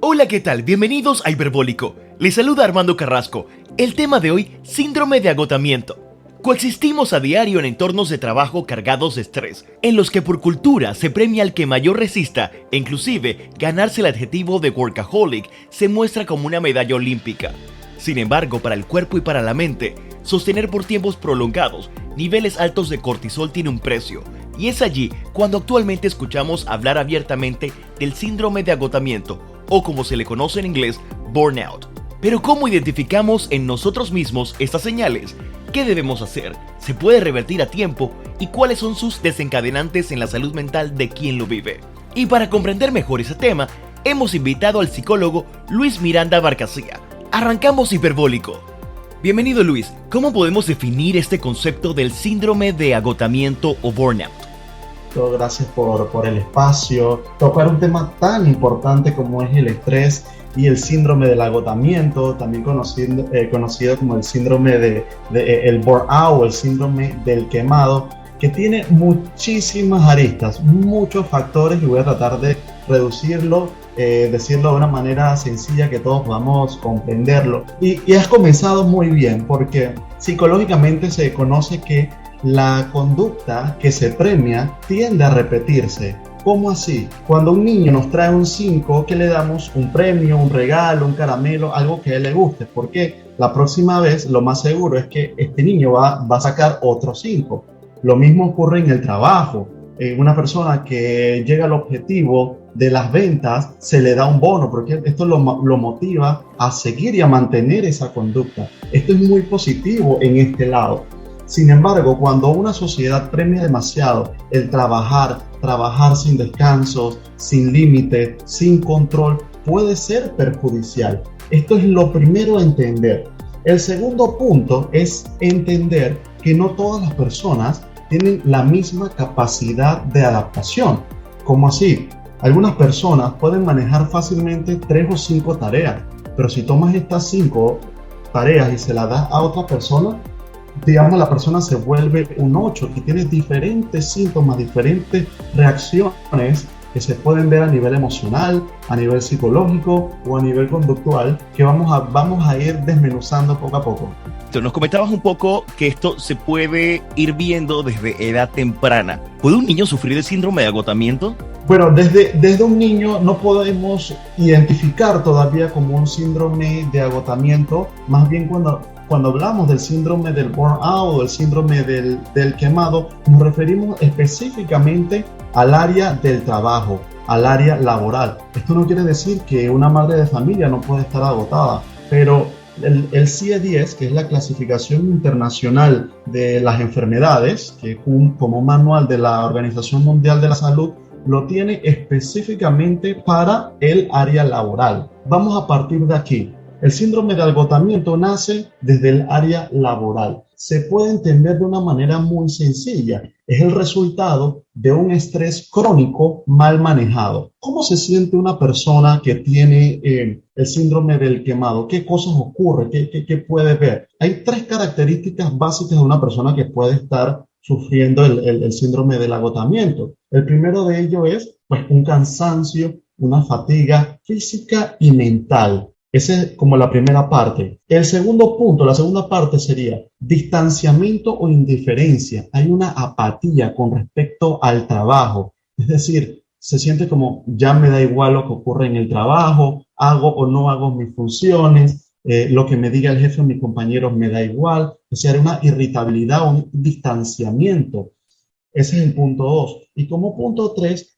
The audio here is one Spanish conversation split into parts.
Hola, ¿qué tal? Bienvenidos a Hiperbólico. Les saluda Armando Carrasco. El tema de hoy, síndrome de agotamiento. Coexistimos a diario en entornos de trabajo cargados de estrés, en los que por cultura se premia al que mayor resista e inclusive ganarse el adjetivo de workaholic se muestra como una medalla olímpica. Sin embargo, para el cuerpo y para la mente, sostener por tiempos prolongados niveles altos de cortisol tiene un precio, y es allí cuando actualmente escuchamos hablar abiertamente del síndrome de agotamiento, o como se le conoce en inglés, burnout. Pero ¿cómo identificamos en nosotros mismos estas señales? ¿Qué debemos hacer? ¿Se puede revertir a tiempo? ¿Y cuáles son sus desencadenantes en la salud mental de quien lo vive? Y para comprender mejor ese tema, hemos invitado al psicólogo Luis Miranda Barcasía. Arrancamos Hiperbólico. Bienvenido, Luis. ¿Cómo podemos definir este concepto del síndrome de agotamiento o burnout? Gracias por el espacio. Tocar un tema tan importante como es el estrés y el síndrome del agotamiento, también conocido como el síndrome el burnout o el síndrome del quemado, que tiene muchísimas aristas, muchos factores, y voy a tratar de reducirlo, decirlo de una manera sencilla que todos podamos comprenderlo. Y has comenzado muy bien, porque psicológicamente se conoce que la conducta que se premia tiende a repetirse. ¿Cómo así? Cuando un niño nos trae un 5, ¿qué le damos? Un premio, un regalo, un caramelo, algo que a él le guste. Porque la próxima vez lo más seguro es que este niño va a sacar otro 5. Lo mismo ocurre en el trabajo. Una persona que llega al objetivo de las ventas, se le da un bono, porque esto lo motiva a seguir y a mantener esa conducta. Esto es muy positivo en este lado. Sin embargo, cuando una sociedad premia demasiado el trabajar sin descansos, sin límite, sin control, puede ser perjudicial. Esto es lo primero a entender. El segundo punto es entender que no todas las personas tienen la misma capacidad de adaptación. ¿Cómo así? Algunas personas pueden manejar fácilmente 3 o 5 tareas, pero si tomas estas 5 tareas y se las das a otra persona, digamos, la persona se vuelve un 8, que tiene diferentes síntomas, diferentes reacciones que se pueden ver a nivel emocional, a nivel psicológico o a nivel conductual, que vamos a ir desmenuzando poco a poco. Nos comentabas un poco que esto se puede ir viendo desde edad temprana. ¿Puede un niño sufrir de síndrome de agotamiento? Bueno, desde un niño no podemos identificar todavía como un síndrome de agotamiento. Más bien cuando hablamos del síndrome del burnout o del síndrome del quemado, nos referimos específicamente al área del trabajo, al área laboral. Esto no quiere decir que una madre de familia no puede estar agotada, pero el CIE-10, que es la clasificación internacional de las enfermedades, que es como manual de la Organización Mundial de la Salud, lo tiene específicamente para el área laboral. Vamos a partir de aquí. El síndrome de agotamiento nace desde el área laboral. Se puede entender de una manera muy sencilla. Es el resultado de un estrés crónico mal manejado. ¿Cómo se siente una persona que tiene el síndrome del quemado? ¿Qué cosas ocurren? ¿Qué puede ver? Hay 3 características básicas de una persona que puede estar sufriendo el síndrome del agotamiento. El primero de ellos es un cansancio, una fatiga física y mental. Esa es como la primera parte. El segundo punto, la segunda parte sería distanciamiento o indiferencia. Hay una apatía con respecto al trabajo. Es decir, se siente como ya me da igual lo que ocurre en el trabajo, hago o no hago mis funciones, lo que me diga el jefe o mis compañeros me da igual. Es decir, hay una irritabilidad o un distanciamiento. Ese es el punto 2. Y como punto 3,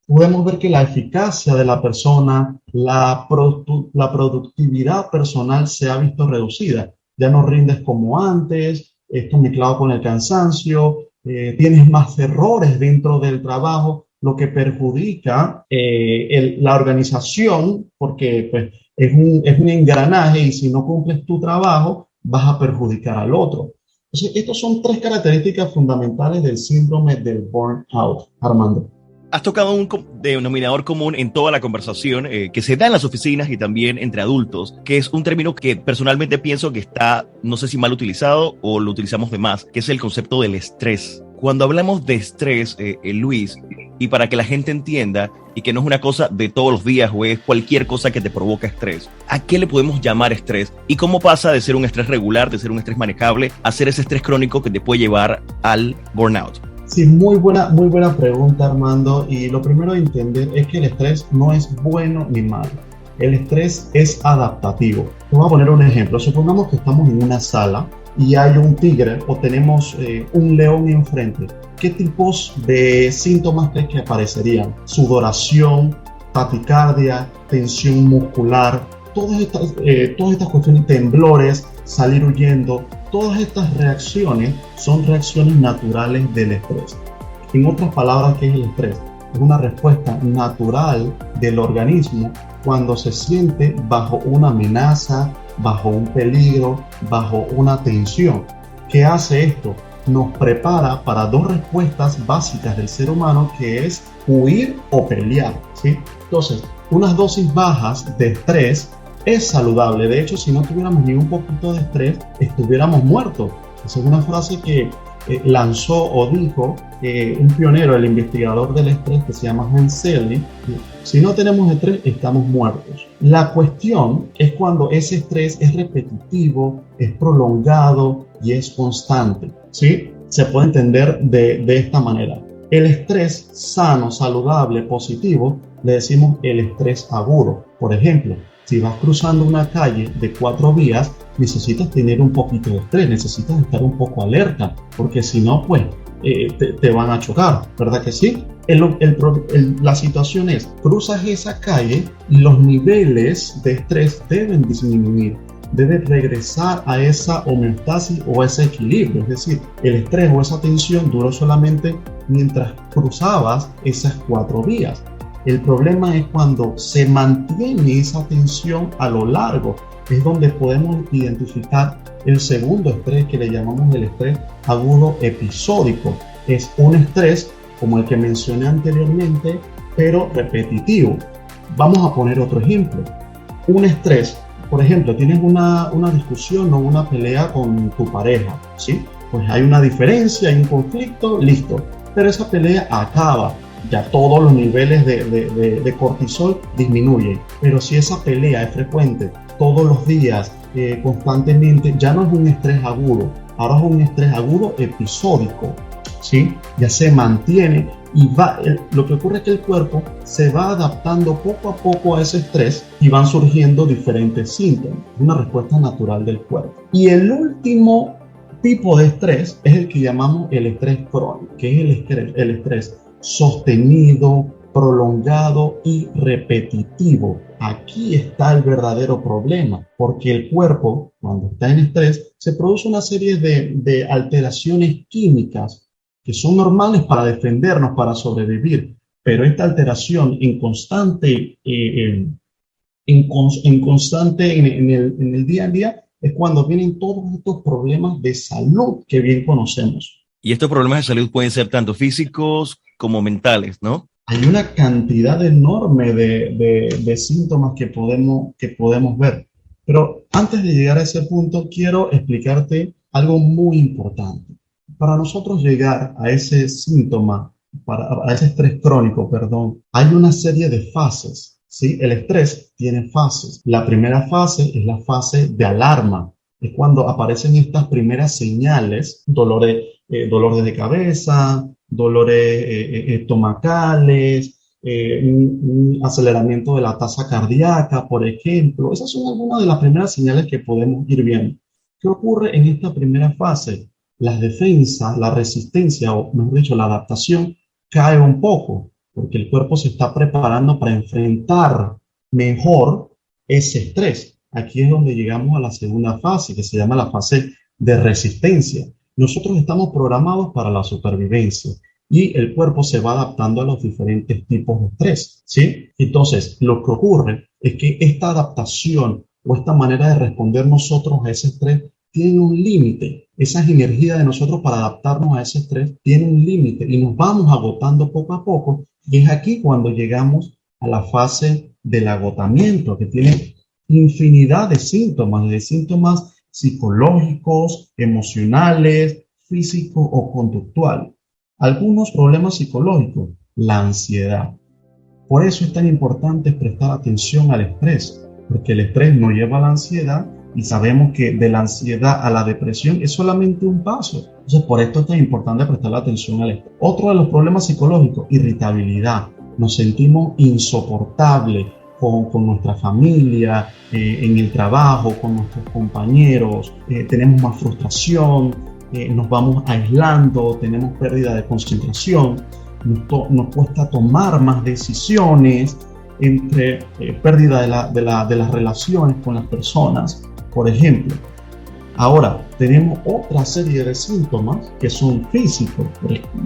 podemos ver que la eficacia de la persona, la productividad personal se ha visto reducida. Ya no rindes como antes, esto mezclado con el cansancio, tienes más errores dentro del trabajo, lo que perjudica la organización, porque pues, es un engranaje y si no cumples tu trabajo, vas a perjudicar al otro. Entonces, estas son 3 características fundamentales del síndrome del burnout, Armando. Has tocado un denominador común en toda la conversación que se da en las oficinas y también entre adultos, que es un término que personalmente pienso que está, no sé si mal utilizado o lo utilizamos de más, que es el concepto del estrés. Cuando hablamos de estrés, Luis, y para que la gente entienda y que no es una cosa de todos los días o es cualquier cosa que te provoca estrés. ¿A qué le podemos llamar estrés? ¿Y cómo pasa de ser un estrés regular, de ser un estrés manejable, a ser ese estrés crónico que te puede llevar al burnout? Sí, muy buena pregunta, Armando. Y lo primero a entender es que el estrés no es bueno ni malo. El estrés es adaptativo. Te voy a poner un ejemplo. Supongamos que estamos en una sala y hay un tigre o tenemos un león enfrente. ¿Qué tipos de síntomas crees que aparecerían? Sudoración, taquicardia, tensión muscular, todas estas cuestiones, temblores, salir huyendo. Todas estas reacciones son reacciones naturales del estrés. En otras palabras, ¿qué es el estrés? Es una respuesta natural del organismo cuando se siente bajo una amenaza, bajo un peligro, bajo una tensión. ¿Qué hace esto? Nos prepara para dos respuestas básicas del ser humano, que es huir o pelear, ¿sí? Entonces, unas dosis bajas de estrés es saludable. De hecho, si no tuviéramos ni un poquito de estrés, estuviéramos muertos. Esa es una frase que lanzó o dijo un pionero, el investigador del estrés, que se llama Hans Selye. Si no tenemos estrés, estamos muertos. La cuestión es cuando ese estrés es repetitivo, es prolongado y es constante, ¿sí? Se puede entender de esta manera. El estrés sano, saludable, positivo, le decimos el estrés agudo. Por ejemplo, si vas cruzando una calle de 4 vías, necesitas tener un poquito de estrés, necesitas estar un poco alerta, porque si no, pues te van a chocar, ¿verdad que sí? La situación es, cruzas esa calle y los niveles de estrés deben disminuir, debe regresar a esa homeostasis o a ese equilibrio, es decir, el estrés o esa tensión duró solamente mientras cruzabas esas 4 vías. El problema es cuando se mantiene esa tensión a lo largo, es donde podemos identificar el segundo estrés, que le llamamos el estrés agudo episódico. Es un estrés como el que mencioné anteriormente, pero repetitivo. Vamos a poner otro ejemplo. Un estrés, por ejemplo, tienes una discusión o una pelea con tu pareja, ¿sí? Pues hay una diferencia, hay un conflicto, listo. Pero esa pelea acaba. Ya todos los niveles de cortisol disminuyen. Pero si esa pelea es frecuente, todos los días, constantemente, ya no es un estrés agudo, ahora es un estrés agudo episódico, ¿sí? Ya se mantiene y lo que ocurre es que el cuerpo se va adaptando poco a poco a ese estrés y van surgiendo diferentes síntomas, una respuesta natural del cuerpo. Y el último tipo de estrés es el que llamamos el estrés crónico, que es el estrés sostenido, prolongado y repetitivo. Aquí está el verdadero problema, porque el cuerpo, cuando está en estrés, se produce una serie de alteraciones químicas que son normales para defendernos, para sobrevivir, pero esta alteración en el día a día es cuando vienen todos estos problemas de salud que bien conocemos. Y estos problemas de salud pueden ser tanto físicos como mentales, ¿no? Hay una cantidad enorme de síntomas que podemos ver. Pero antes de llegar a ese punto, quiero explicarte algo muy importante. Para nosotros llegar a ese síntoma, a ese estrés crónico, hay una serie de fases, ¿sí? El estrés tiene fases. La primera fase es la fase de alarma. Es cuando aparecen estas primeras señales, dolor de cabeza, dolores estomacales, un aceleramiento de la tasa cardíaca, por ejemplo. Esas son algunas de las primeras señales que podemos ir viendo. ¿Qué ocurre en esta primera fase? Las defensas, la resistencia, o mejor dicho, la adaptación, cae un poco, porque el cuerpo se está preparando para enfrentar mejor ese estrés. Aquí es donde llegamos a la segunda fase, que se llama la fase de resistencia. Nosotros estamos programados para la supervivencia y el cuerpo se va adaptando a los diferentes tipos de estrés, ¿sí? Entonces, lo que ocurre es que esta adaptación o esta manera de responder nosotros a ese estrés tiene un límite. Esa energía de nosotros para adaptarnos a ese estrés tiene un límite y nos vamos agotando poco a poco. Y es aquí cuando llegamos a la fase del agotamiento, que tiene infinidad de síntomas psicológicos, emocionales, físicos o conductuales. Algunos problemas psicológicos. la ansiedad. Por eso es tan importante prestar atención al estrés, porque el estrés nos lleva a la ansiedad y sabemos que de la ansiedad a la depresión es solamente un paso. Entonces, por esto es tan importante prestar atención al estrés. Otro de los problemas psicológicos, irritabilidad. Nos sentimos insoportables con nuestra familia, en el trabajo, con nuestros compañeros, tenemos más frustración, nos vamos aislando, tenemos pérdida de concentración, nos cuesta tomar más decisiones, entre pérdida de las relaciones con las personas, por ejemplo. Ahora, tenemos otra serie de síntomas que son físicos.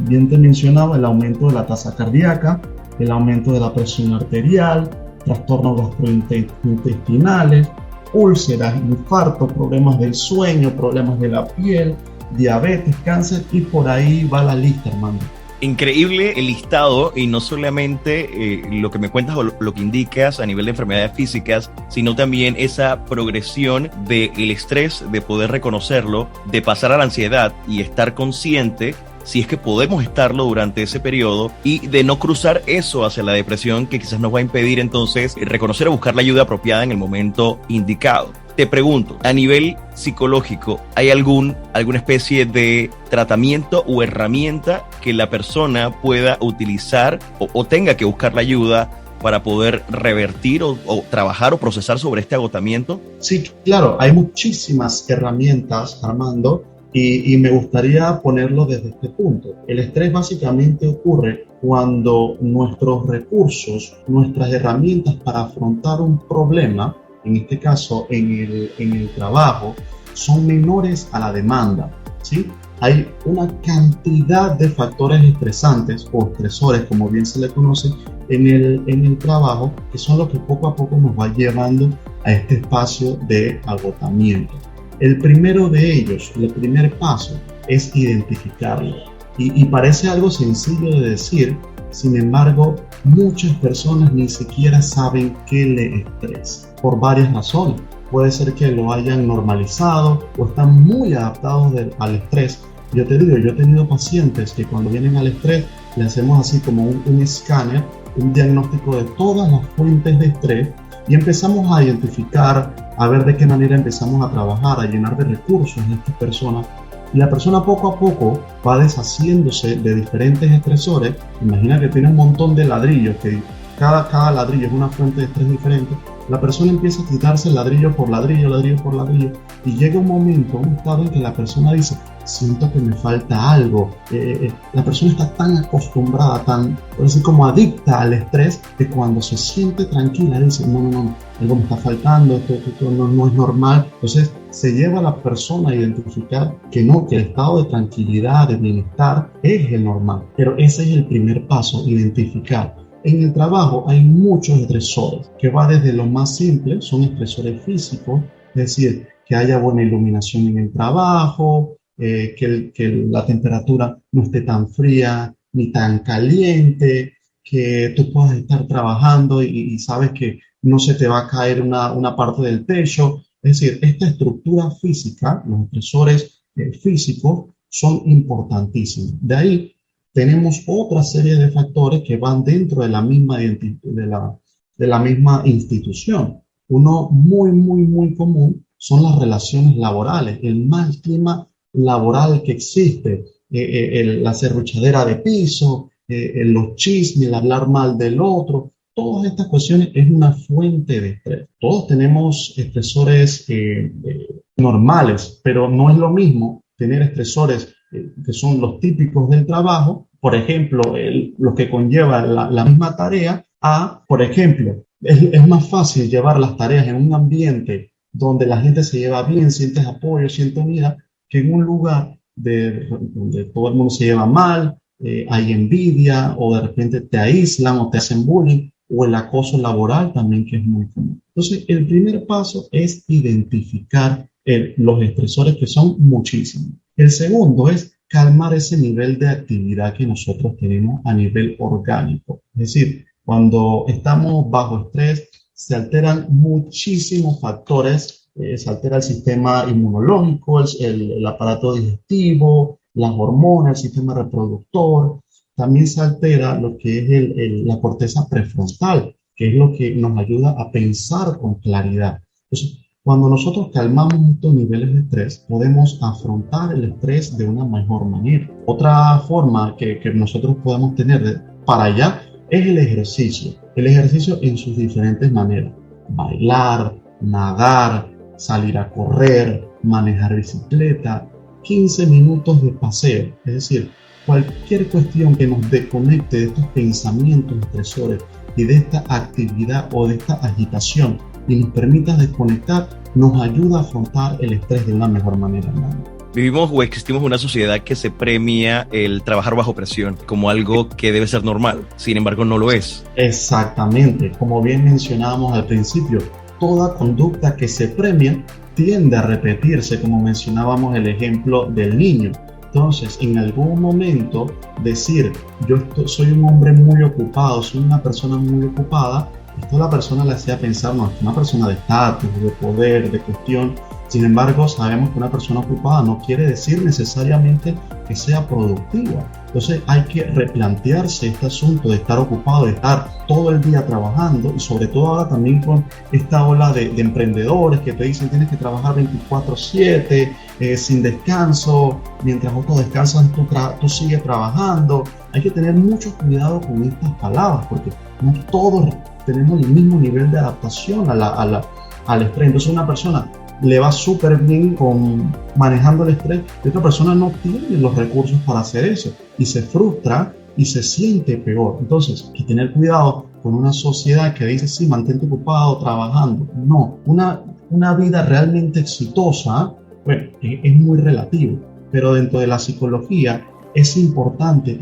Bien te mencionaba el aumento de la tasa cardíaca, el aumento de la presión arterial, trastornos gastrointestinales, úlceras, infartos, problemas del sueño, problemas de la piel, diabetes, cáncer, y por ahí va la lista, hermano. Increíble el listado, y no solamente lo que me cuentas o lo que indicas a nivel de enfermedades físicas, sino también esa progresión del estrés, de poder reconocerlo, de pasar a la ansiedad y estar consciente, si es que podemos estarlo durante ese periodo, y de no cruzar eso hacia la depresión, que quizás nos va a impedir entonces reconocer o buscar la ayuda apropiada en el momento indicado. Te pregunto, a nivel psicológico, ¿hay alguna especie de tratamiento o herramienta que la persona pueda utilizar o tenga que buscar la ayuda para poder revertir o trabajar o procesar sobre este agotamiento? Sí, claro, hay muchísimas herramientas, Armando, y me gustaría ponerlo desde este punto. El estrés básicamente ocurre cuando nuestros recursos, nuestras herramientas para afrontar un problema, en este caso en el trabajo, son menores a la demanda, ¿sí? Hay una cantidad de factores estresantes o estresores, como bien se le conoce, en el trabajo, que son los que poco a poco nos va llevando a este espacio de agotamiento. El primero de ellos, el primer paso, es identificarlo. Y parece algo sencillo de decir, sin embargo, muchas personas ni siquiera saben qué le estresa, por varias razones. Puede ser que lo hayan normalizado o están muy adaptados al estrés. Yo te digo, yo he tenido pacientes que cuando vienen al estrés le hacemos así como un escáner, un diagnóstico de todas las fuentes de estrés, y empezamos a identificar, a ver de qué manera empezamos a trabajar, a llenar de recursos a estas personas. Y la persona poco a poco va deshaciéndose de diferentes estresores. Imagina que tiene un montón de ladrillos, que cada ladrillo es una fuente de estrés diferente. La persona empieza a quitarse ladrillo por ladrillo, ladrillo por ladrillo, y llega un momento, un estado en que la persona dice, siento que me falta algo. La persona está tan acostumbrada, por decir, como adicta al estrés, que cuando se siente tranquila dice, no, algo me está faltando, esto no es normal. Entonces se lleva a la persona a identificar que no, que el estado de tranquilidad, de bienestar es el normal. Pero ese es el primer paso, identificar. En el trabajo hay muchos estresores, que va desde lo más simple, son estresores físicos, es decir, que haya buena iluminación en el trabajo, que la temperatura no esté tan fría ni tan caliente, que tú puedas estar trabajando y sabes que no se te va a caer una parte del techo. Es decir, esta estructura física, los estresores físicos, son importantísimos. De ahí tenemos otra serie de factores que van dentro de la misma institución. Uno muy común son las relaciones laborales, el mal clima laboral que existe, la serruchadera de piso, los chismes, el hablar mal del otro. Todas estas cuestiones es una fuente de estrés. Todos tenemos estresores normales, pero no es lo mismo tener estresores que son los típicos del trabajo, por ejemplo, los que conlleva la misma tarea, por ejemplo, es más fácil llevar las tareas en un ambiente donde la gente se lleva bien, sientes apoyo, sientes unidad, que en un lugar donde todo el mundo se lleva mal, hay envidia, o de repente te aíslan o te hacen bullying, o el acoso laboral también, que es muy común. Entonces, el primer paso es identificar los estresores, que son muchísimos. El segundo es calmar ese nivel de actividad que nosotros tenemos a nivel orgánico. Es decir, cuando estamos bajo estrés, se alteran muchísimos factores, se altera el sistema inmunológico, el aparato digestivo, las hormonas, el sistema reproductor, también se altera lo que es la corteza prefrontal, que es lo que nos ayuda a pensar con claridad. Entonces, cuando nosotros calmamos estos niveles de estrés, podemos afrontar el estrés de una mejor manera. Otra forma que nosotros podemos tener para allá es el ejercicio. El ejercicio en sus diferentes maneras. Bailar, nadar, salir a correr, manejar bicicleta, 15 minutos de paseo. Es decir, cualquier cuestión que nos desconecte de estos pensamientos estresores y de esta actividad o de esta agitación y nos permita desconectar, nos ayuda a afrontar el estrés de una mejor manera, ¿no? Vivimos o existimos en una sociedad que se premia el trabajar bajo presión como algo que debe ser normal, sin embargo no lo es. Exactamente, como bien mencionábamos al principio, toda conducta que se premia tiende a repetirse, como mencionábamos el ejemplo del niño. Entonces, en algún momento decir, soy un hombre muy ocupado, soy una persona muy ocupada, esto la persona le hacía pensar, no, es una persona de estatus, de poder, de cuestión. Sin embargo, sabemos que una persona ocupada no quiere decir necesariamente que sea productiva. Entonces hay que replantearse este asunto de estar ocupado, de estar todo el día trabajando, y sobre todo ahora también con esta ola de emprendedores que te dicen tienes que trabajar 24/7, sin descanso, mientras otros descansan tú sigues trabajando. Hay que tener mucho cuidado con estas palabras porque no todos tenemos el mismo nivel de adaptación al estrés. Entonces una persona le va súper bien con manejando el estrés y otra persona no tiene los recursos para hacer eso y se frustra y se siente peor. Entonces hay que tener cuidado con una sociedad que dice sí, mantente ocupado trabajando. No, una vida realmente exitosa, bueno, es muy relativo, pero dentro de la psicología es importante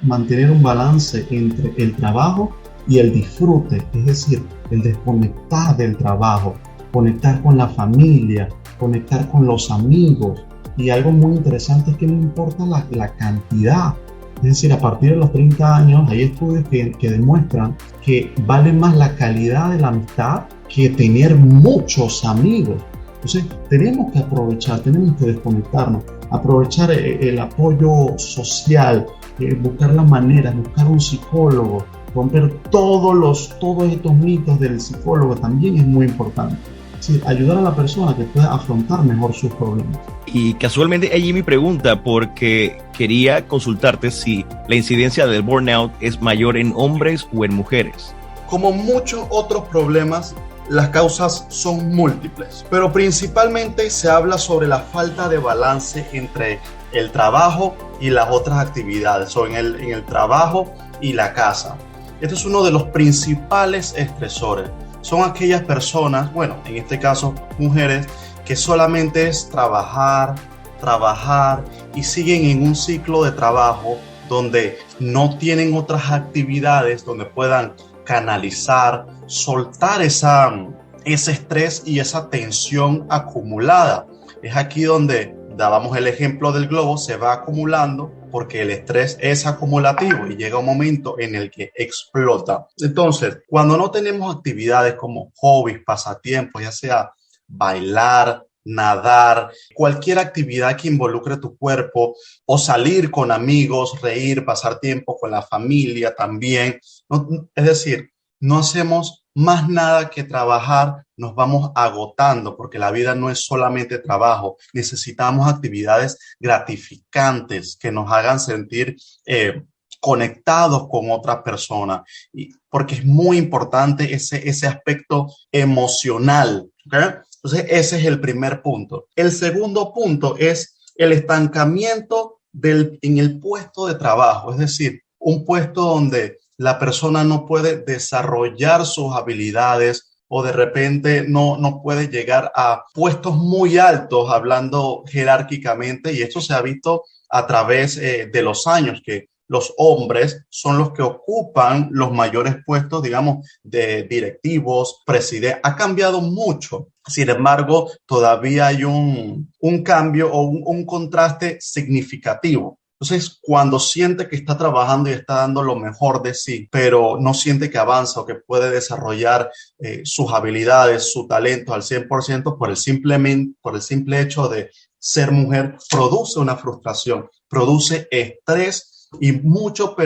mantener un balance entre el trabajo y el disfrute, es decir, el desconectar del trabajo, conectar con la familia, conectar con los amigos. Y algo muy interesante es que no importa la cantidad. Es decir, a partir de los 30 años hay estudios que demuestran que vale más la calidad de la amistad que tener muchos amigos. Entonces tenemos que aprovechar, tenemos que desconectarnos, aprovechar el apoyo social, buscar las maneras, buscar un psicólogo, romper todos estos mitos del psicólogo también es muy importante. Sí, ayudar a la persona que pueda afrontar mejor sus problemas. Y casualmente allí mi pregunta, porque quería consultarte si la incidencia del burnout es mayor en hombres o en mujeres. Como muchos otros problemas, las causas son múltiples, pero principalmente se habla sobre la falta de balance entre el trabajo y las otras actividades, o en el trabajo y la casa. Esto es uno de los principales estresores. Son aquellas personas, bueno, en este caso mujeres, que solamente es trabajar y siguen en un ciclo de trabajo donde no tienen otras actividades donde puedan canalizar, soltar ese estrés y esa tensión acumulada. Es aquí donde dábamos el ejemplo del globo, se va acumulando porque el estrés es acumulativo y llega un momento en el que explota. Entonces, cuando no tenemos actividades como hobbies, pasatiempos, ya sea bailar, nadar, cualquier actividad que involucre tu cuerpo o salir con amigos, reír, pasar tiempo con la familia también, es decir, no hacemos más nada que trabajar, nos vamos agotando porque la vida no es solamente trabajo. Necesitamos actividades gratificantes que nos hagan sentir conectados con otras personas, porque es muy importante ese aspecto emocional, ¿okay? Entonces, ese es el primer punto. El segundo punto es el estancamiento en el puesto de trabajo, es decir, un puesto donde la persona no puede desarrollar sus habilidades o de repente no puede llegar a puestos muy altos hablando jerárquicamente, y esto se ha visto a través de los años, que los hombres son los que ocupan los mayores puestos, digamos, de directivos, presidentes. Ha cambiado mucho. Sin embargo, todavía hay un cambio o un contraste significativo. Entonces, cuando siente que está trabajando y está dando lo mejor de sí, pero no siente que avanza o que puede desarrollar sus habilidades, su talento al 100% por el simple hecho de ser mujer, produce una frustración, produce estrés y mucha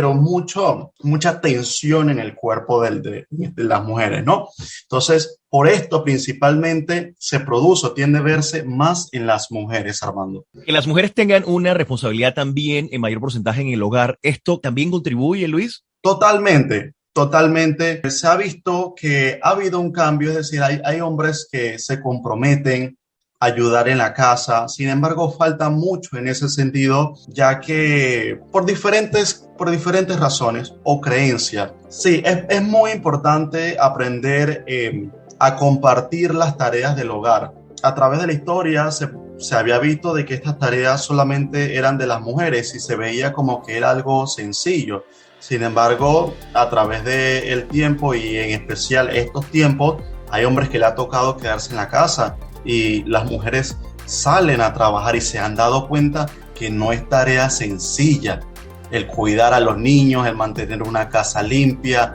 tensión en el cuerpo de las mujeres, ¿no? Entonces, por esto principalmente se produce o tiende a verse más en las mujeres, Armando. Que las mujeres tengan una responsabilidad también en mayor porcentaje en el hogar, ¿esto también contribuye, Luis? Totalmente. Totalmente. Se ha visto que ha habido un cambio, es decir, hay hombres que se comprometen a ayudar en la casa, sin embargo, falta mucho en ese sentido, ya que por diferentes razones o creencias, sí, es muy importante aprender a compartir las tareas del hogar. A través de la historia se había visto de que estas tareas solamente eran de las mujeres y se veía como que era algo sencillo. Sin embargo, a través del tiempo y en especial estos tiempos, hay hombres que le ha tocado quedarse en la casa y las mujeres salen a trabajar y se han dado cuenta que no es tarea sencilla el cuidar a los niños, el mantener una casa limpia,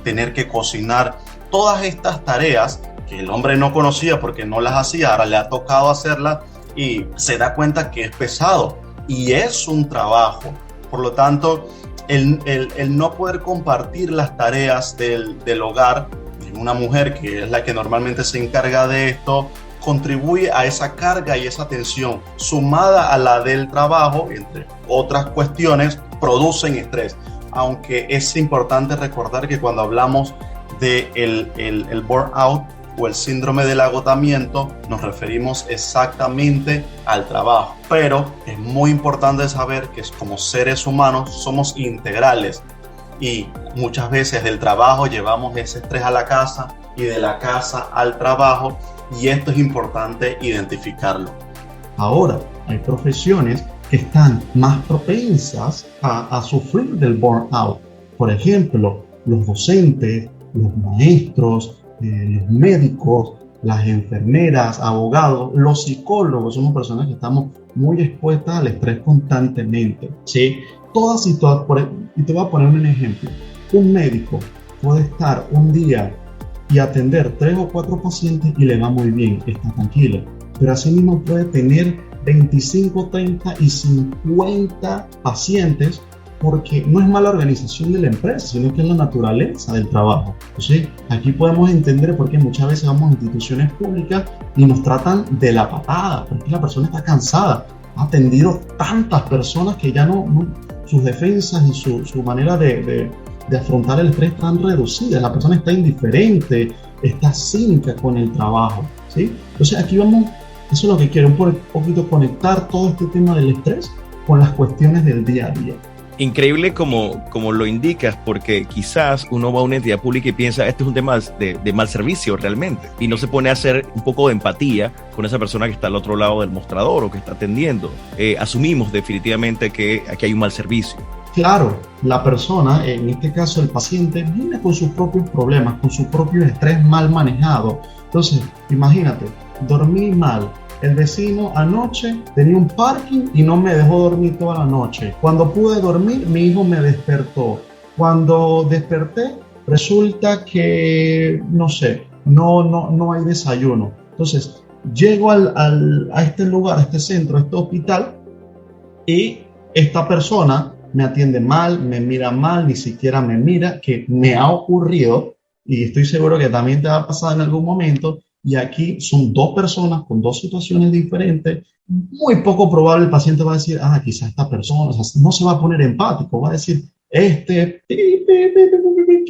tener que cocinar. Todas estas tareas que el hombre no conocía porque no las hacía, ahora le ha tocado hacerlas y se da cuenta que es pesado y es un trabajo. Por lo tanto, el no poder compartir las tareas del hogar en una mujer que es la que normalmente se encarga de esto, contribuye a esa carga y esa tensión, sumada a la del trabajo, entre otras cuestiones, producen estrés. Aunque es importante recordar que cuando hablamos del burnout o el síndrome del agotamiento, nos referimos exactamente al trabajo. Pero es muy importante saber que como seres humanos somos integrales y muchas veces del trabajo llevamos ese estrés a la casa y de la casa al trabajo, y esto es importante identificarlo. Ahora, hay profesiones que están más propensas a sufrir del burnout. Por ejemplo, los docentes, los maestros, los médicos, las enfermeras, abogados, los psicólogos, somos personas que estamos muy expuestas al estrés constantemente, ¿sí? Todas situaciones, y te voy a poner un ejemplo. Un médico puede estar un día y atender 3 o 4 pacientes y le va muy bien, está tranquilo, pero así mismo puede tener 25, 30 y 50 pacientes, porque no es mala organización de la empresa, sino que es la naturaleza del trabajo. Entonces, aquí podemos entender por qué muchas veces vamos a instituciones públicas y nos tratan de la patada, porque la persona está cansada, ha atendido tantas personas que ya sus defensas y su manera de afrontar el estrés están reducidas, la persona está indiferente, está cínica con el trabajo, ¿sí? Entonces, aquí vamos, eso es lo que quiero, un poquito conectar todo este tema del estrés con las cuestiones del día a día. Increíble como lo indicas, porque quizás uno va a una entidad pública y piensa, este es un tema de mal servicio realmente, y no se pone a hacer un poco de empatía con esa persona que está al otro lado del mostrador o que está atendiendo. Asumimos definitivamente que aquí hay un mal servicio. Claro, la persona, en este caso el paciente, viene con sus propios problemas, con su propio estrés mal manejado. Entonces, imagínate, dormí mal. El vecino anoche tenía un parking y no me dejó dormir toda la noche. Cuando pude dormir, mi hijo me despertó. Cuando desperté, resulta que, no sé, no hay desayuno. Entonces, llego a este lugar, a este centro, a este hospital, y esta persona me atiende mal, me mira mal, ni siquiera me mira, que me ha ocurrido, y estoy seguro que también te va a pasar en algún momento. Y aquí son 2 personas con 2 situaciones diferentes. Muy poco probable el paciente va a decir, quizás esta persona, o sea, no se va a poner empático, va a decir, ¿qué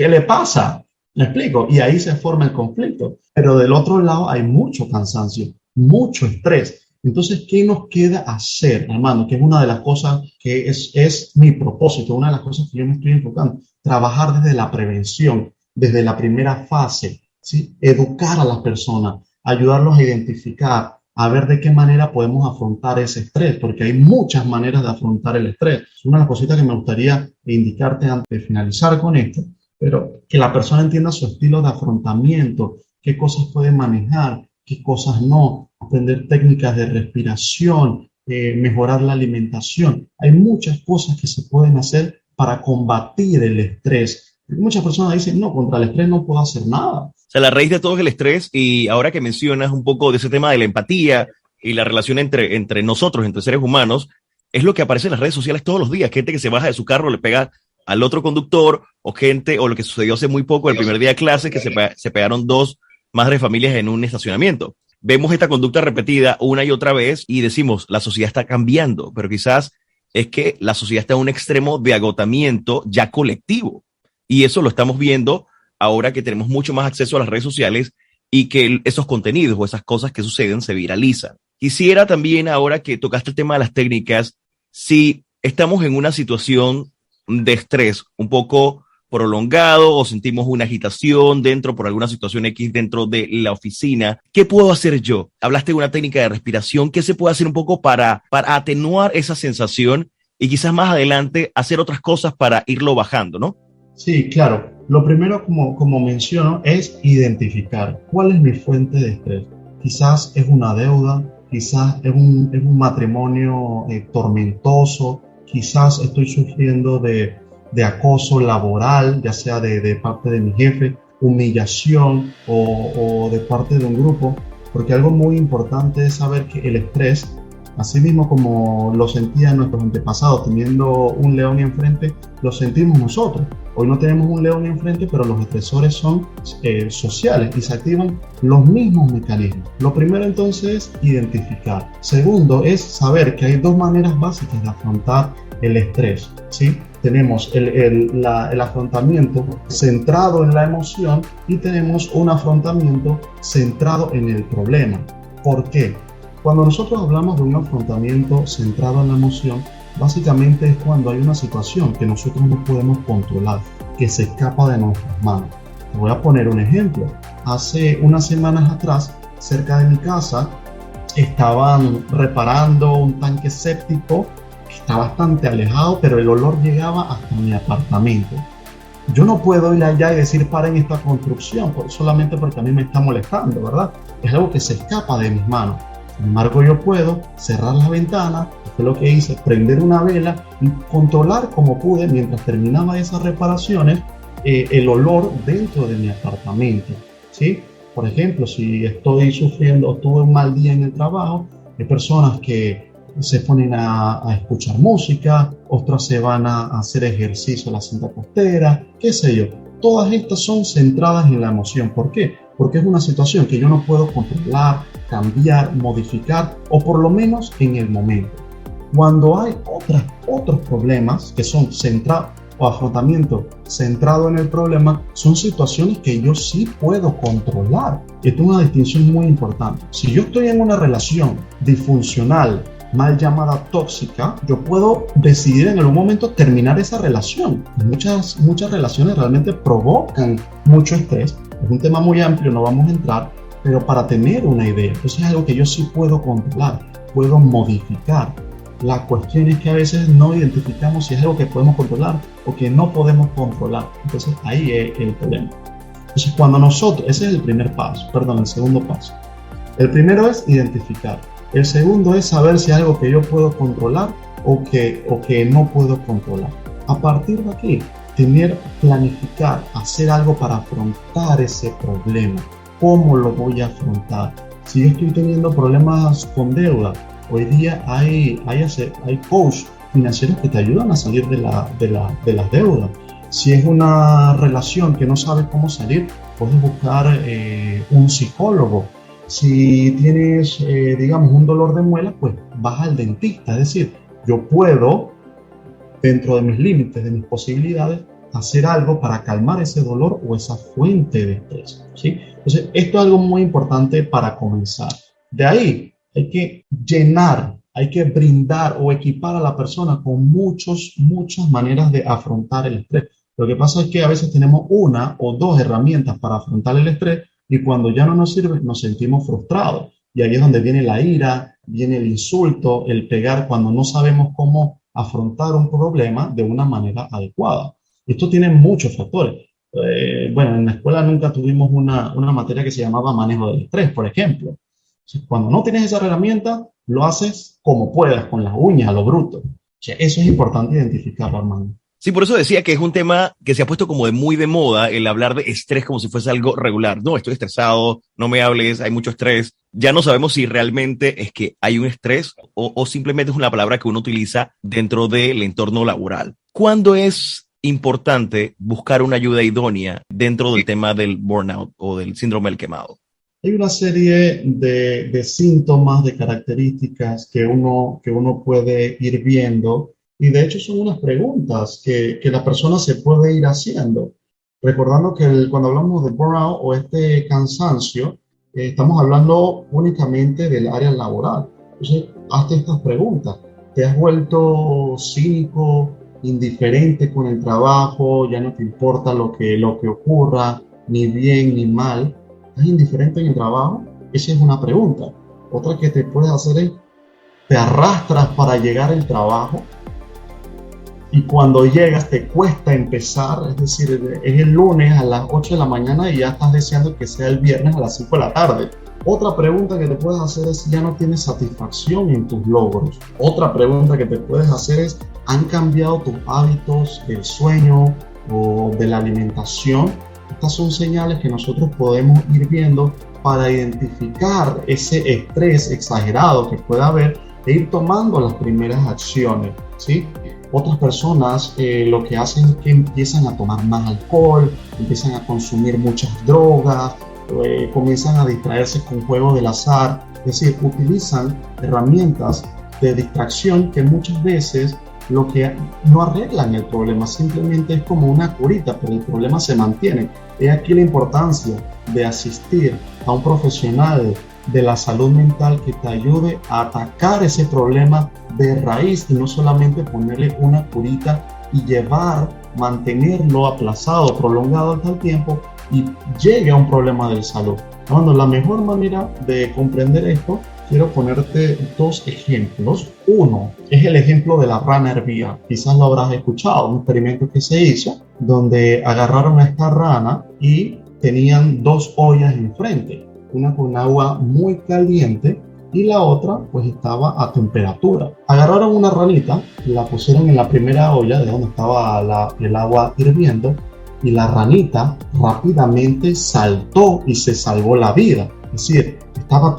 le pasa? ¿Me explico? Y ahí se forma el conflicto. Pero del otro lado hay mucho cansancio, mucho estrés. Entonces, ¿qué nos queda hacer, hermano? Que es una de las cosas que es mi propósito, una de las cosas que yo me estoy enfocando. Trabajar desde la prevención, desde la primera fase. ¿Sí? Educar a las personas, ayudarlos a identificar, a ver de qué manera podemos afrontar ese estrés, porque hay muchas maneras de afrontar el estrés. Una de las cositas que me gustaría indicarte antes de finalizar con esto, pero que la persona entienda su estilo de afrontamiento, qué cosas puede manejar, qué cosas no, aprender técnicas de respiración, mejorar la alimentación. Hay muchas cosas que se pueden hacer para combatir el estrés. Muchas personas dicen, no, contra el estrés no puedo hacer nada. O sea, la raíz de todo es el estrés, y ahora que mencionas un poco de ese tema de la empatía y la relación entre nosotros, entre seres humanos, es lo que aparece en las redes sociales todos los días, gente que se baja de su carro, le pega al otro conductor, o gente, o lo que sucedió hace muy poco, el primer día de clase, que se pegaron dos madres de familias en un estacionamiento. Vemos esta conducta repetida una y otra vez y decimos, la sociedad está cambiando, pero quizás es que la sociedad está en un extremo de agotamiento ya colectivo. Y eso lo estamos viendo ahora que tenemos mucho más acceso a las redes sociales y que esos contenidos o esas cosas que suceden se viralizan. Quisiera también, ahora que tocaste el tema de las técnicas, si estamos en una situación de estrés un poco prolongado o sentimos una agitación dentro por alguna situación X dentro de la oficina, ¿qué puedo hacer yo? Hablaste de una técnica de respiración, ¿qué se puede hacer un poco para atenuar esa sensación y quizás más adelante hacer otras cosas para irlo bajando, ¿no? Sí, claro. Lo primero, como menciono, es identificar cuál es mi fuente de estrés. Quizás es una deuda, quizás es un matrimonio tormentoso, quizás estoy sufriendo de acoso laboral, ya sea de parte de mi jefe, humillación o de parte de un grupo, porque algo muy importante es saber que el estrés, así mismo como lo sentían nuestros antepasados teniendo un león enfrente, lo sentimos nosotros. Hoy no tenemos un león enfrente, pero los estresores son sociales y se activan los mismos mecanismos. Lo primero entonces es identificar. Segundo es saber que hay dos maneras básicas de afrontar el estrés, ¿sí? Tenemos el afrontamiento centrado en la emoción y tenemos un afrontamiento centrado en el problema. ¿Por qué? Cuando nosotros hablamos de un afrontamiento centrado en la emoción, básicamente es cuando hay una situación que nosotros no podemos controlar, que se escapa de nuestras manos. Te voy a poner un ejemplo. Hace unas semanas atrás, cerca de mi casa, estaban reparando un tanque séptico que está bastante alejado, pero el olor llegaba hasta mi apartamento. Yo no puedo ir allá y decir paren esta construcción solamente porque a mí me está molestando, ¿verdad? Es algo que se escapa de mis manos. Sin embargo, yo puedo cerrar las ventanas, que fue lo que hice, prender una vela y controlar como pude mientras terminaba esas reparaciones el olor dentro de mi apartamento, ¿sí? Por ejemplo, si estoy sufriendo o tuve un mal día en el trabajo, hay personas que se ponen a escuchar música, otras se van a hacer ejercicio a la cinta costera, qué sé yo. Todas estas son centradas en la emoción. ¿Por qué? Porque es una situación que yo no puedo controlar, cambiar, modificar o por lo menos en el momento. Cuando hay otros problemas que son centrados o afrontamiento centrado en el problema, son situaciones que yo sí puedo controlar. Esto es una distinción muy importante. Si yo estoy en una relación disfuncional, mal llamada tóxica, yo puedo decidir en algún momento terminar esa relación. Muchas relaciones realmente provocan mucho estrés. Es un tema muy amplio, no vamos a entrar, pero para tener una idea, eso es algo que yo sí puedo controlar, puedo modificar. La cuestión es que a veces no identificamos si es algo que podemos controlar o que no podemos controlar. Entonces ahí es el problema. Entonces cuando nosotros, ese es el segundo paso. El primero es identificar. El segundo es saber si es algo que yo puedo controlar o que no puedo controlar. A partir de aquí, planificar, hacer algo para afrontar ese problema. ¿Cómo lo voy a afrontar? Si yo estoy teniendo problemas con deuda, hoy día hay coach financieros que te ayudan a salir de las deudas. Si es una relación que no sabes cómo salir, puedes buscar un psicólogo. Si tienes, digamos, un dolor de muelas, pues vas al dentista. Es decir, yo puedo, dentro de mis límites, de mis posibilidades, hacer algo para calmar ese dolor o esa fuente de estrés, ¿sí? Entonces, esto es algo muy importante para comenzar. De ahí hay que hay que brindar o equipar a la persona con muchas maneras de afrontar el estrés. Lo que pasa es que a veces tenemos una o dos herramientas para afrontar el estrés y cuando ya no nos sirve, nos sentimos frustrados. Y ahí es donde viene la ira, viene el insulto, el pegar cuando no sabemos cómo afrontar un problema de una manera adecuada. Esto tiene muchos factores. Bueno, en la escuela nunca tuvimos una materia que se llamaba manejo del estrés, por ejemplo. Entonces, cuando no tienes esa herramienta, lo haces como puedas, con las uñas, a lo bruto. O sea, eso es importante identificarlo, hermano. Sí, por eso decía que es un tema que se ha puesto como muy de moda, el hablar de estrés como si fuese algo regular. No, estoy estresado, no me hables, hay mucho estrés. ya no sabemos si realmente es que hay un estrés o simplemente es una palabra que uno utiliza dentro del entorno laboral. ¿Cuándo es importante buscar una ayuda idónea dentro del tema del burnout o del síndrome del quemado? Hay una serie de síntomas, de características que uno puede ir viendo, y de hecho son unas preguntas que la persona se puede ir haciendo. Recordando que cuando hablamos de burnout o este cansancio, estamos hablando únicamente del área laboral. Entonces, hazte estas preguntas. ¿Te has vuelto cínico, indiferente con el trabajo? ¿Ya no te importa lo que ocurra, ni bien ni mal? ¿Estás indiferente en el trabajo? Esa es una pregunta. Otra que te puedes hacer es, ¿te arrastras para llegar al trabajo? Y cuando llegas te cuesta empezar, es decir, es el lunes a las 8 de la mañana y ya estás deseando que sea el viernes a las 5 de la tarde. Otra pregunta que te puedes hacer es si ya no tienes satisfacción en tus logros. Otra pregunta que te puedes hacer es, ¿han cambiado tus hábitos del sueño o de la alimentación? Estas son señales que nosotros podemos ir viendo para identificar ese estrés exagerado que pueda haber e ir tomando las primeras acciones, ¿sí? Otras personas lo que hacen es que empiezan a tomar más alcohol, empiezan a consumir muchas drogas, comienzan a distraerse con juegos del azar, es decir, utilizan herramientas de distracción que muchas veces lo que no arreglan el problema, simplemente es como una curita, pero el problema se mantiene. Es aquí la importancia de asistir a un profesional de la salud mental que te ayude a atacar ese problema de raíz y no solamente ponerle una curita y mantenerlo aplazado, prolongado hasta el tiempo y llegue a un problema de salud. Bueno, la mejor manera de comprender esto, quiero ponerte dos ejemplos. Uno es el ejemplo de la rana hervida. Quizás lo habrás escuchado, un experimento que se hizo donde agarraron a esta rana y tenían dos ollas enfrente, una con agua muy caliente y la otra pues estaba a temperatura. Agarraron una ranita, la pusieron en la primera olla de donde estaba el agua hirviendo y la ranita rápidamente saltó y se salvó la vida. Es decir, estaba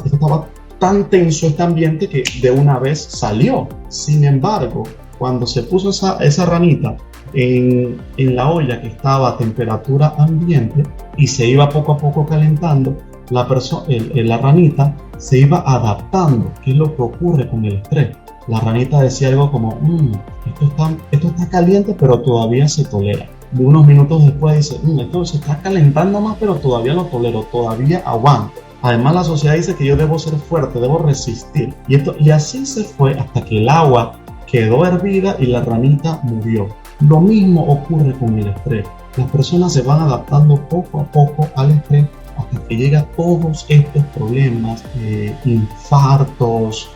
tan tenso este ambiente que de una vez salió. Sin embargo, cuando se puso esa ranita en la olla que estaba a temperatura ambiente y se iba poco a poco calentando, la ranita se iba adaptando. ¿Qué es lo que ocurre con el estrés? La ranita decía algo como, esto está caliente pero todavía se tolera. De unos minutos después dice, esto se está calentando más pero todavía lo tolero, todavía aguanto. Además la sociedad dice que yo debo ser fuerte, debo resistir. Y así se fue hasta que el agua quedó hervida y la ranita murió. Lo mismo ocurre con el estrés. Las personas se van adaptando poco a poco al estrés hasta que llegan todos estos problemas, infartos,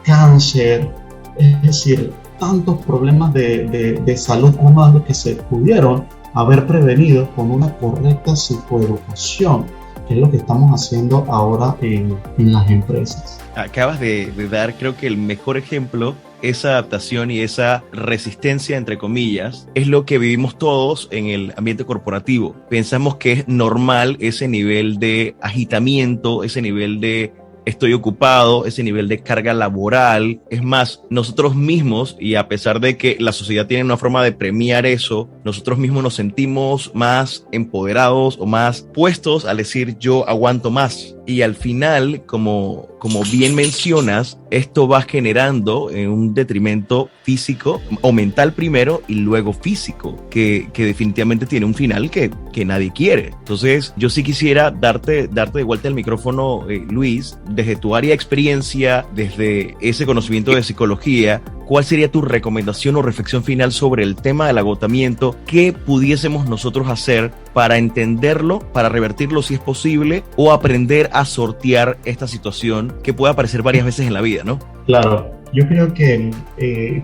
cáncer, es decir, tantos problemas de salud humana que se pudieron haber prevenido con una correcta psicoeducación, que es lo que estamos haciendo ahora en las empresas. Acabas de dar, creo que el mejor ejemplo. Esa adaptación y esa resistencia, entre comillas, es lo que vivimos todos en el ambiente corporativo. Pensamos que es normal ese nivel de agitamiento, ese nivel de estoy ocupado, ese nivel de carga laboral. Es más, nosotros mismos, y a pesar de que la sociedad tiene una forma de premiar eso, nosotros mismos nos sentimos más empoderados o más puestos al decir yo aguanto más. Y al final, como bien mencionas, esto va generando un detrimento físico o mental primero y luego físico, que definitivamente tiene un final que nadie quiere. Entonces, yo sí quisiera darte de vuelta el micrófono, Luis, desde tu área de experiencia, desde ese conocimiento de psicología, ¿cuál sería tu recomendación o reflexión final sobre el tema del agotamiento? ¿Qué pudiésemos nosotros hacer para entenderlo, para revertirlo si es posible, o aprender a sortear esta situación que puede aparecer varias veces en la vida, ¿no? Claro, yo creo que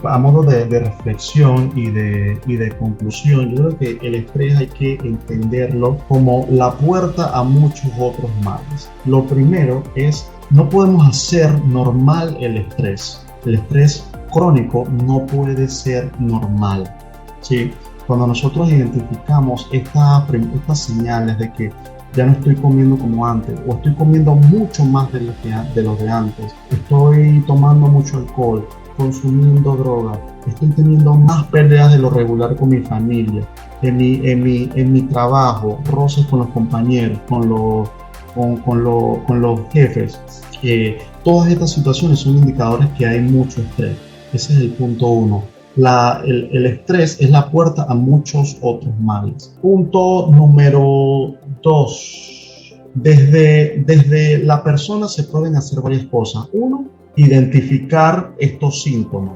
a modo de reflexión y de conclusión, yo creo que el estrés hay que entenderlo como la puerta a muchos otros males. Lo primero es, no podemos hacer normal el estrés. El estrés crónico no puede ser normal, ¿sí? Cuando nosotros identificamos estas señales de que ya no estoy comiendo como antes, o estoy comiendo mucho más de lo de antes, estoy tomando mucho alcohol, consumiendo drogas, estoy teniendo más pérdidas de lo regular con mi familia, en mi trabajo, roces con los compañeros, con los jefes. Todas estas situaciones son indicadores que hay mucho estrés. Ese es el punto 1. El estrés es la puerta a muchos otros males. Punto número 2. Desde la persona se pueden hacer varias cosas. 1, identificar estos síntomas.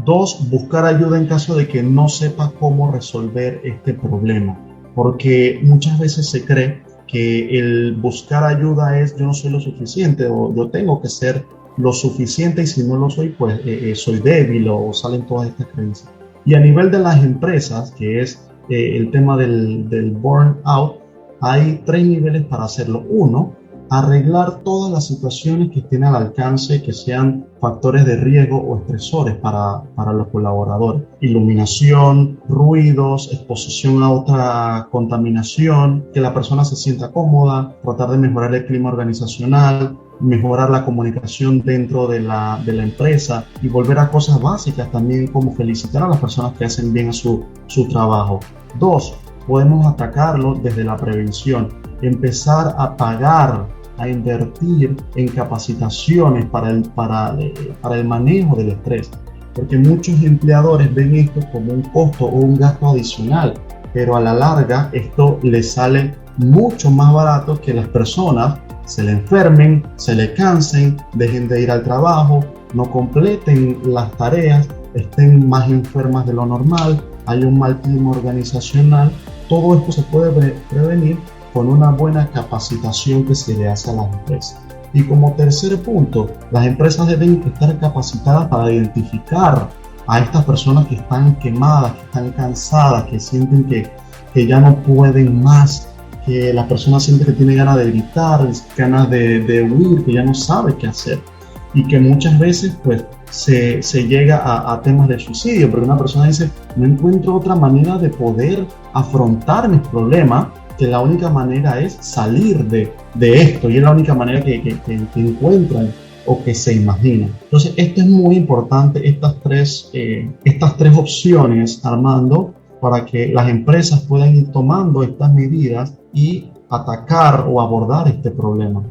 2, buscar ayuda en caso de que no sepa cómo resolver este problema. Porque muchas veces se cree que el buscar ayuda es yo no soy lo suficiente o yo tengo que ser lo suficiente y si no lo soy, pues soy débil o salen todas estas creencias. Y a nivel de las empresas, que es el tema del burnout, hay 3 niveles para hacerlo. 1, arreglar todas las situaciones que estén al alcance, que sean factores de riesgo o estresores para los colaboradores. Iluminación, ruidos, exposición a otra contaminación, que la persona se sienta cómoda, tratar de mejorar el clima organizacional, mejorar la comunicación dentro de la empresa y volver a cosas básicas también como felicitar a las personas que hacen bien su trabajo. 2, podemos atacarlo desde la prevención, empezar a pagar, a invertir en capacitaciones para el manejo del estrés, porque muchos empleadores ven esto como un costo o un gasto adicional, pero a la larga esto les sale mucho más barato que las personas se le enfermen, se le cansen, dejen de ir al trabajo, no completen las tareas, estén más enfermas de lo normal, hay un mal clima organizacional. Todo esto se puede prevenir con una buena capacitación que se le hace a las empresas. Y como tercer punto, las empresas deben estar capacitadas para identificar a estas personas que están quemadas, que están cansadas, que sienten que ya no pueden más, que la persona siente que tiene ganas de gritar, ganas de huir, que ya no sabe qué hacer. Y que muchas veces pues se llega a temas de suicidio, porque una persona dice, no encuentro otra manera de poder afrontar mis problemas, que la única manera es salir de esto, y es la única manera que encuentran o que se imaginan. Entonces esto es muy importante, estas tres opciones, Armando, para que las empresas puedan ir tomando estas medidas y atacar o abordar este problema.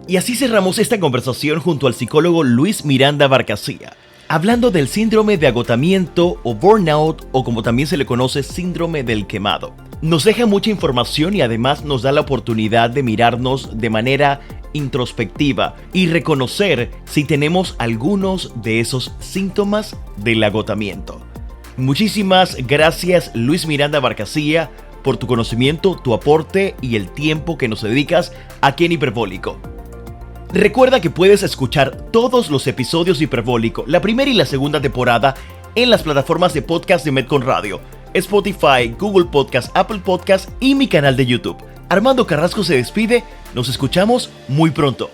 Y así cerramos esta conversación junto al psicólogo Luis Miranda Barcasía, hablando del síndrome de agotamiento o burnout, o como también se le conoce, síndrome del quemado. Nos deja mucha información y además nos da la oportunidad de mirarnos de manera introspectiva y reconocer si tenemos algunos de esos síntomas del agotamiento. Muchísimas gracias, Luis Miranda Barcasía, por tu conocimiento, tu aporte y el tiempo que nos dedicas aquí en Hiperbólico. Recuerda que puedes escuchar todos los episodios de Hiperbólico, la primera y la segunda temporada, en las plataformas de podcast de Medcon Radio, Spotify, Google Podcast, Apple Podcast y mi canal de YouTube. Armando Carrasco se despide, nos escuchamos muy pronto.